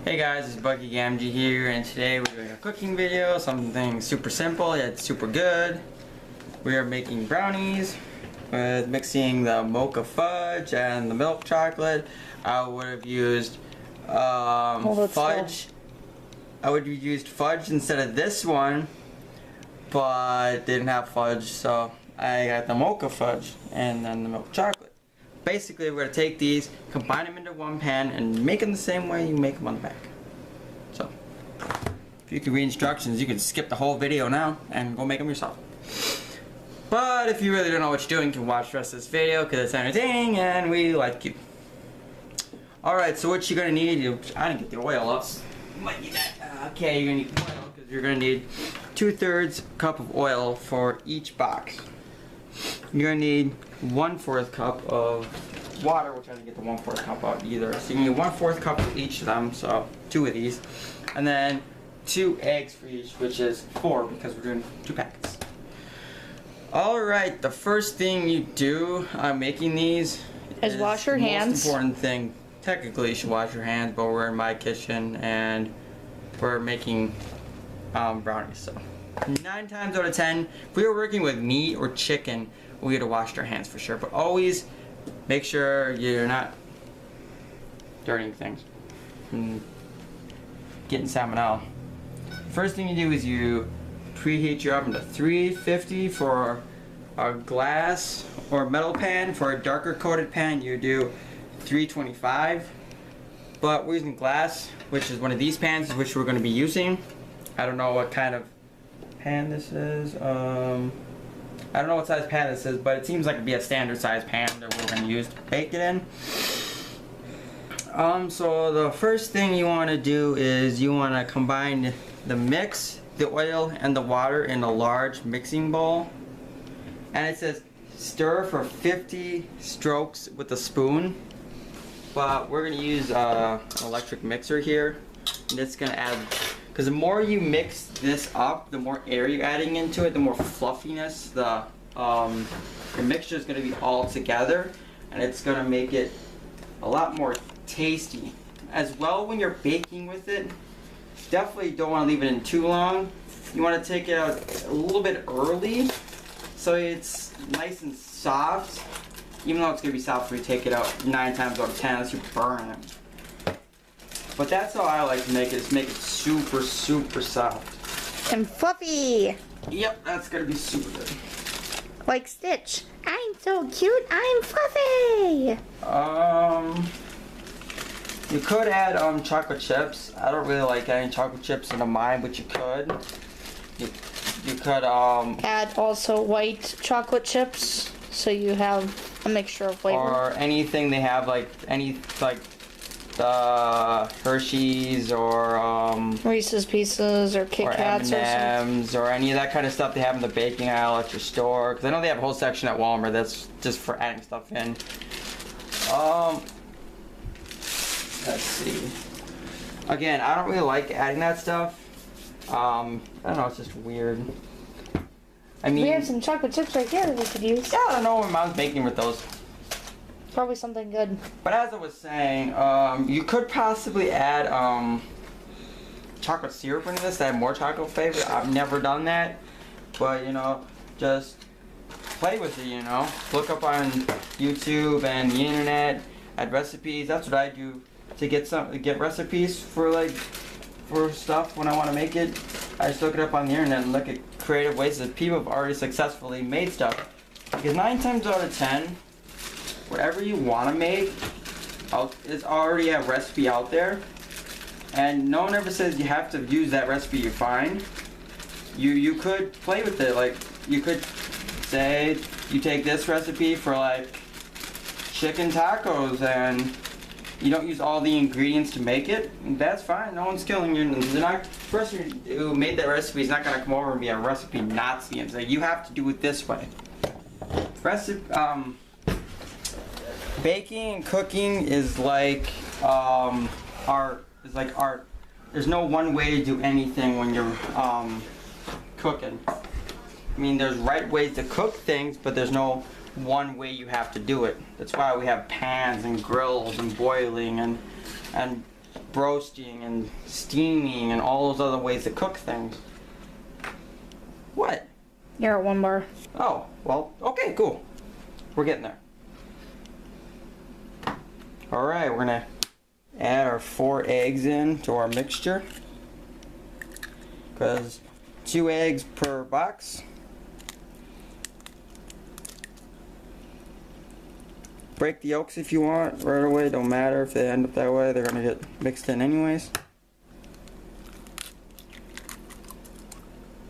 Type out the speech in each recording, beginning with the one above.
Hey guys, it's Bucky Gamgee here, and today we're doing a cooking video, something super simple yet super good. We are making brownies with mixing the mocha fudge and the milk chocolate. I would have used fudge. I would have used fudge instead of this one, but didn't have fudge, so I got the mocha fudge and then the milk chocolate. Basically, we're going to take these, combine them into one pan, and make them the same way you make them on the back. So, if you can read instructions, you can skip the whole video now and go make them yourself. But if you really don't know what you're doing, you can watch the rest of this video because it's entertaining and we like you. Alright, so what you're going to need, I didn't get the oil up. You might need that. Okay, you're going to need oil because you're going to need 2/3 cup of oil for each box. You're going to need 1/4 cup of water, which I didn't get the 1/4 cup out either. So you need 1/4 cup of each of them, so 2 of these. And then 2 eggs for each, which is 4 because we're doing 2 packets. Alright, the first thing you do making these is wash your hands. The most important thing. Technically you should wash your hands, but we're in my kitchen and we're making brownies. So 9 times out of 10, if we were working with meat or chicken, we had to wash our hands for sure. But always make sure you're not dirtying things and getting salmonella. First thing you do is you preheat your oven to 350 for a glass or metal pan. For a darker coated pan, you do 325. But we're using glass, which is one of these pans, which we're going to be using. I don't know what kind of pan this is. I don't know what size pan this is, but it seems like it'd be a standard size pan that we're going to use to bake it in. So the first thing you want to do is you want to combine the mix, the oil, and the water in a large mixing bowl. And it says stir for 50 strokes with a spoon. But we're going to use an electric mixer here. And it's going to add, because the more you mix this up, the more air you're adding into it, the more fluffiness the mixture is going to be all together, and it's going to make it a lot more tasty. As well, when you're baking with it, definitely don't want to leave it in too long. You want to take it out a little bit early so it's nice and soft. Even though it's going to be soft when you take it out 9 times out of 10 unless you burn it. But that's how I like to make it, is make it super, super soft. And fluffy. Yep, that's gonna be super good. Like Stitch. I'm so cute, I'm fluffy. You could add chocolate chips. I don't really like adding chocolate chips into mine, but you could. You could add also white chocolate chips, so you have a mixture of flavor. Or anything they have, like the Hershey's or Reese's Pieces or Kit Kats or M&M's or any of that kind of stuff they have in the baking aisle at your store. Because I know they have a whole section at Walmart that's just for adding stuff in. Let's see. Again, I don't really like adding that stuff. I don't know, it's just weird. I mean, we have some chocolate chips right here that we could use. Yeah, I don't know what Mom's making with those. Probably something good. But as I was saying, you could possibly add chocolate syrup into this to add more chocolate flavor. I've never done that, but you know, just play with it. You know, look up on YouTube and the internet, add recipes. That's what I do to get recipes for stuff when I want to make it. I just look it up on the internet and look at creative ways that people have already successfully made stuff. Because 9 times out of 10. Whatever you want to make, it's already a recipe out there, and no one ever says you have to use that recipe you find. You could play with it. Like, you could say you take this recipe for like chicken tacos and you don't use all the ingredients to make it. That's fine. No one's killing you. The person who made that recipe is not going to come over and be a recipe Nazi and say you have to do it this way. Baking and cooking is like art. It's like art. There's no one way to do anything when you're cooking. I mean, there's right ways to cook things, but there's no one way you have to do it. That's why we have pans and grills and boiling and roasting and steaming and all those other ways to cook things. What? You're at 1 bar. Oh, well, okay, cool. We're getting there. Alright, we're gonna add our 4 eggs in to our mixture. Because 2 eggs per box. Break the yolks if you want right away, don't matter if they end up that way, they're gonna get mixed in anyways.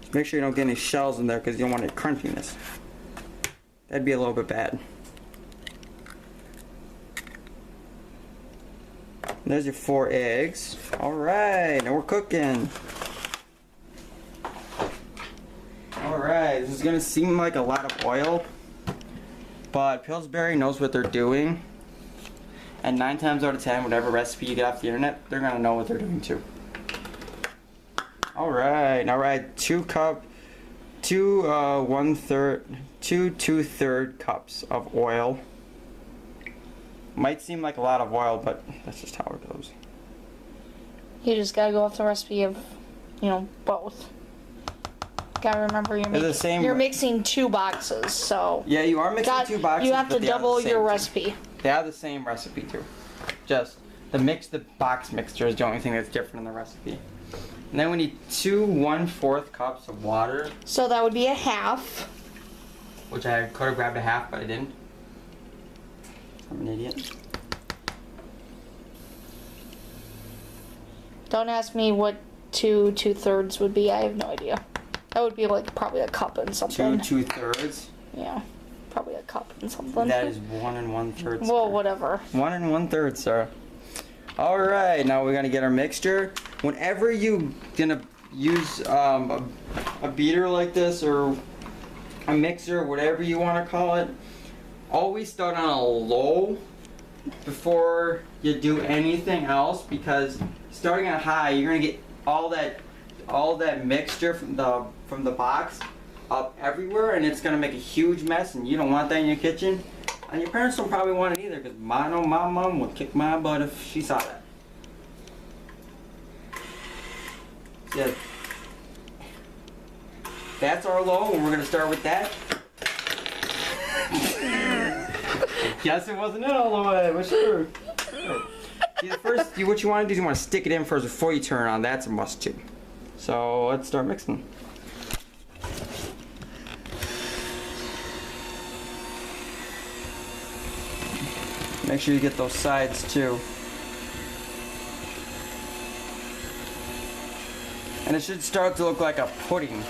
Just make sure you don't get any shells in there because you don't want any crunchiness. That'd be a little bit bad. There's your 4 eggs. Alright, now we're cooking. Alright, this is gonna seem like a lot of oil, but Pillsbury knows what they're doing. And 9 times out of 10, whatever recipe you get off the internet, they're gonna know what they're doing too. Alright, now we're at 2 2/3 cups of oil. Might seem like a lot of oil, but that's just how it goes. You just gotta go off the recipe of, you know, both. Gotta remember you're mixing 2 boxes, so. Yeah, you are mixing 2 boxes. You have to double your recipe. They have the same recipe too. Just the box mixture is the only thing that's different in the recipe. And then we need 2 1/4 cups of water. So that would be a half. Which I could have grabbed a half, but I didn't. I'm an idiot. Don't ask me what 2/3 would be. I have no idea. That would be like probably a cup and something. 2 2/3. Yeah, probably a cup and something. That is 1 1/3. Well, whatever. 1 1/3, sir. All right, now we're gonna get our mixture. Whenever you gonna use a beater like this or a mixer, whatever you want to call it, always start on a low before you do anything else, because starting on high, you're gonna get all that mixture from the box up everywhere, and it's gonna make a huge mess, and you don't want that in your kitchen. And your parents don't probably want it either, because I know my mom would kick my butt if she saw that. Yeah. That's our low, and we're gonna start with that. Guess it wasn't it all the way, but sure. See, what you want to do is you want to stick it in first before you turn it on. That's a must too. So let's start mixing. Make sure you get those sides too. And it should start to look like a pudding.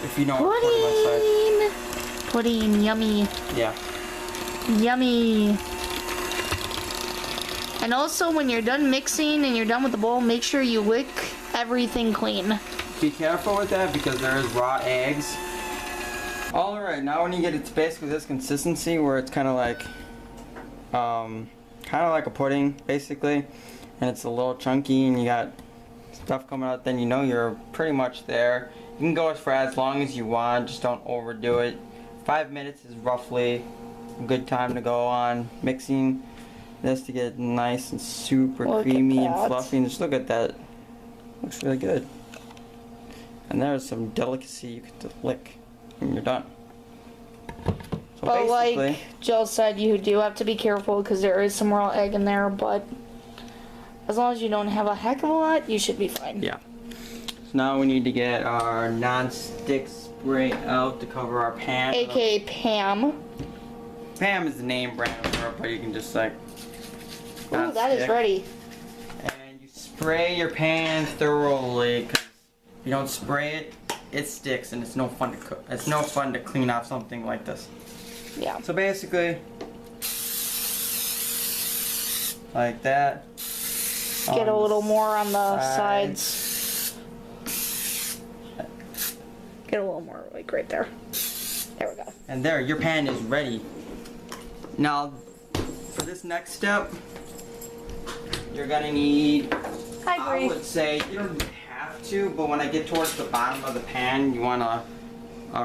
If you know what pudding looks like. Pudding, yummy. Yeah. Yummy. And also, when you're done mixing and you're done with the bowl, make sure you lick everything clean. Be careful with that because there is raw eggs. Alright, now when you get it to basically this consistency where it's kind of like a pudding basically, and it's a little chunky and you got stuff coming out, then you know you're pretty much there. You can go for as long as you want, just don't overdo it. 5 minutes is roughly a good time to go on mixing this to get nice and super creamy and fluffy. And just look at that. Looks really good. And there's some delicacy you can lick when you're done. So but like Jill said, you do have to be careful because there is some raw egg in there, but as long as you don't have a heck of a lot, you should be fine. Yeah. So now we need to get our non-stick spray out to cover our pan. AKA Pam. Pam is the name brand for it, but you can just like... Ooh, that is ready. And you spray your pan thoroughly, because if you don't spray it, it sticks and it's no fun to cook. It's no fun to clean off something like this. Yeah. So basically, like that. Get a little more on the sides. Get a little more, like right there. There we go. And there, your pan is ready. Now, for this next step, you're gonna need, I would say, you don't have to, but when I get towards the bottom of the pan, you want a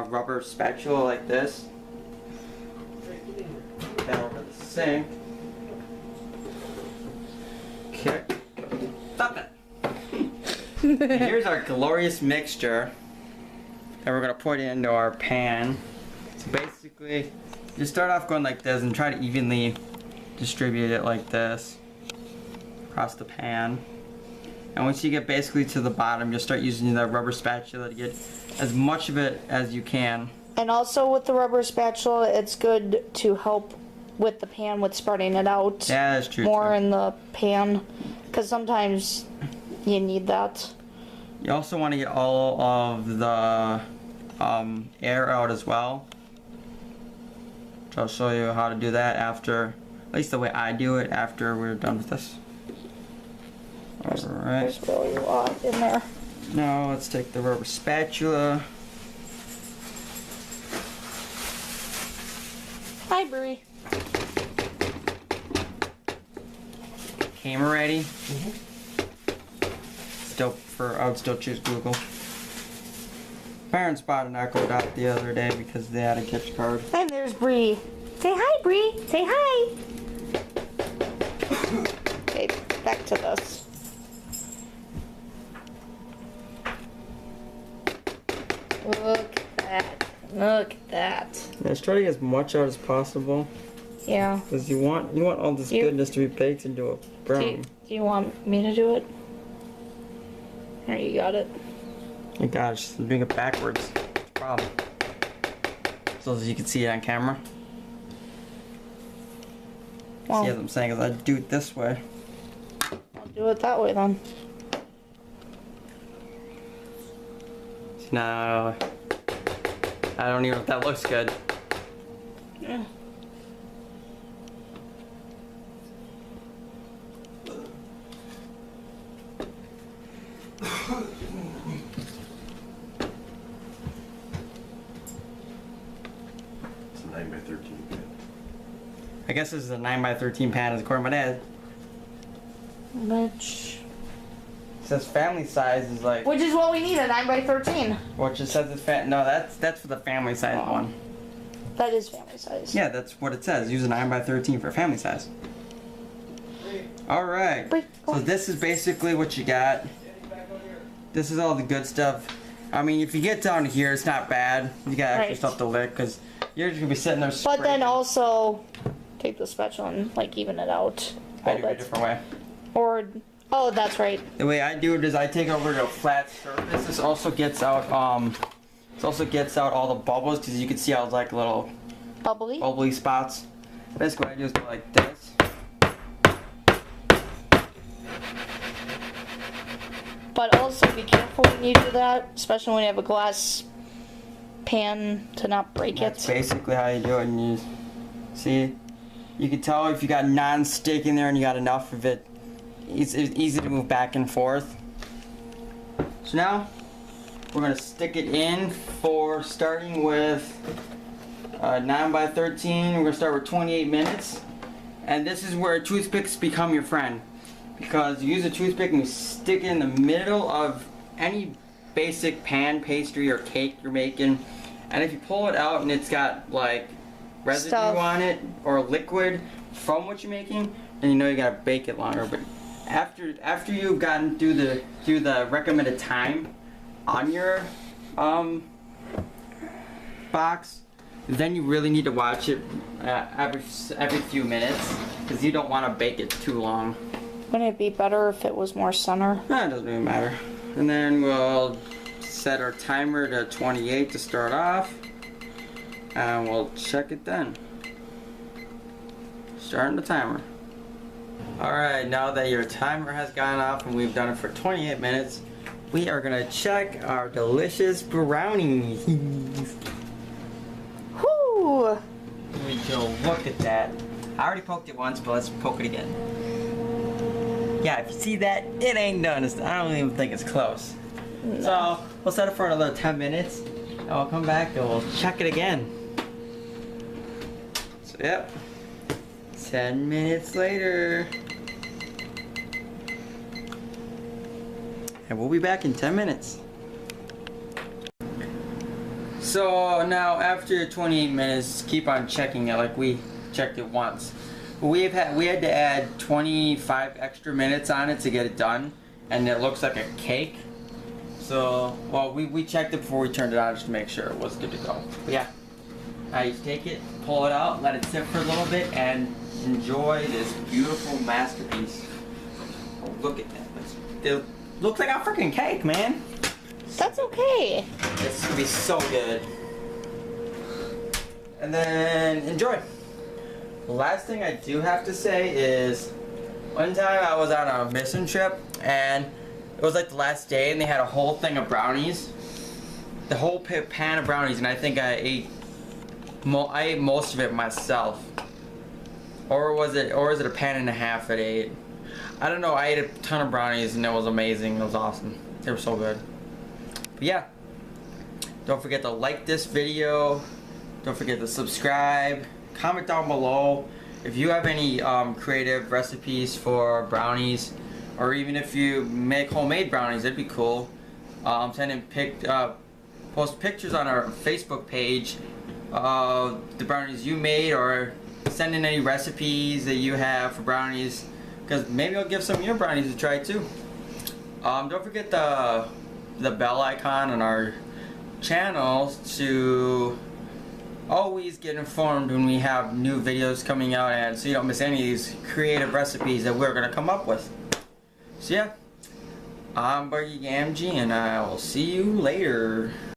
rubber spatula like this. Put that over the sink. Okay. Stop it. Here's our glorious mixture that we're gonna put into our pan. So basically, you start off going like this and try to evenly distribute it like this across the pan. And once you get basically to the bottom, you'll start using the rubber spatula to get as much of it as you can. And also with the rubber spatula, it's good to help with the pan with spreading it out. Yeah, that's true. More in the pan, because sometimes you need that. You also want to get all of the air out as well. So I'll show you how to do that after, at least the way I do it after we're done with this. Alright. There's really a lot in there. Now let's take the rubber spatula. Hi, Brie. Camera ready? I would still choose Google. Parents bought an Echo Dot the other day because they had a gift card. And there's Brie. Say hi, Brie. Say hi. Okay, back to this. Look at that. Look at that. Let's try to get as much out as possible. Yeah. Because you want all this goodness to be baked into a brownie. Do you want me to do it? There, you got it. Oh my gosh, I'm doing it backwards. It's a problem. So as you can see it on camera. Well, see what I'm saying is I do it this way. I'll do it that way then. No, I don't even know if that looks good. Yeah. It's a 9x13 pan. I guess this is a 9x13 pan, as according to my dad. Which It says family size is like. is what we need, a 9x13. Which it says it's no, that's for the family size Oh. one. That is family size. Yeah, that's what it says. Use a 9x13 for family size. All right. Wait, go So on. this is basically what you got. This is all the good stuff. I mean, if you get down to here, it's not bad. You got extra Right. stuff to lick because you're just gonna be sitting there. But then scraping. also take the spatula and like even it out. I do it a different way. Or oh, that's right. The way I do it is I take it over to a flat surface. This also gets out all the bubbles because you can see all like little Bubbly. bubbly spots. Basically, what I do is go like this. But also be careful when you do that, especially when you have a glass pan to not break That's it. basically how you do it. And you see, you can tell if you got non-stick in there and you got enough of it. It's easy to move back and forth. So now we're gonna stick it in for starting with 9x13. We're gonna start with 28 minutes, and this is where toothpicks become your friend, because you use a toothpick and you stick it in the middle of any basic pan, pastry, or cake you're making, and if you pull it out and it's got like residue Stuff. on it or liquid from what you're making, then you know you gotta bake it longer. But after you've gotten through the recommended time on your box, then you really need to watch it every few minutes because you don't want to bake it too long. Wouldn't it be better if it was more center? No, it doesn't really matter. And then we'll set our timer to 28 to start off, and we'll check it then. Starting the timer. Alright, now that your timer has gone off and we've done it for 28 minutes, we are gonna check our delicious brownies. Whoo! We go look at that. I already poked it once, but let's poke it again. Yeah, if you see that, it ain't done. I don't even think it's close. No. So we'll set it for another 10 minutes, and we'll come back and we'll check it again. So yep, 10 minutes later. And we'll be back in 10 minutes. So now after 28 minutes, keep on checking it like we checked it once. We had to add 25 extra minutes on it to get it done. and it looks like a cake. So, well, we checked it before we turned it on just to make sure it was good to go. But yeah, I take it, pull it out, let it sit for a little bit, and enjoy this beautiful masterpiece. Oh, look at that. It looks like a freaking cake, man. That's okay. It's gonna be so good. And then enjoy. The last thing I do have to say is, one time I was on a mission trip and it was like the last day and they had a whole thing of brownies. The whole pan of brownies, and I think I ate most of it myself. Or was it a pan and a half that I ate? I don't know, I ate a ton of brownies and it was amazing. It was awesome. They were so good. But yeah, don't forget to like this video. Don't forget to subscribe. Comment down below if you have any creative recipes for brownies, or even if you make homemade brownies, that'd be cool. Post pictures on our Facebook page of the brownies you made, or send in any recipes that you have for brownies, because maybe I'll give some of your brownies a try too. Don't forget the bell icon on our channel to always get informed when we have new videos coming out, and so you don't miss any of these creative recipes that we're gonna come up with. So yeah, I'm Buggy Gamgee, and I will see you later.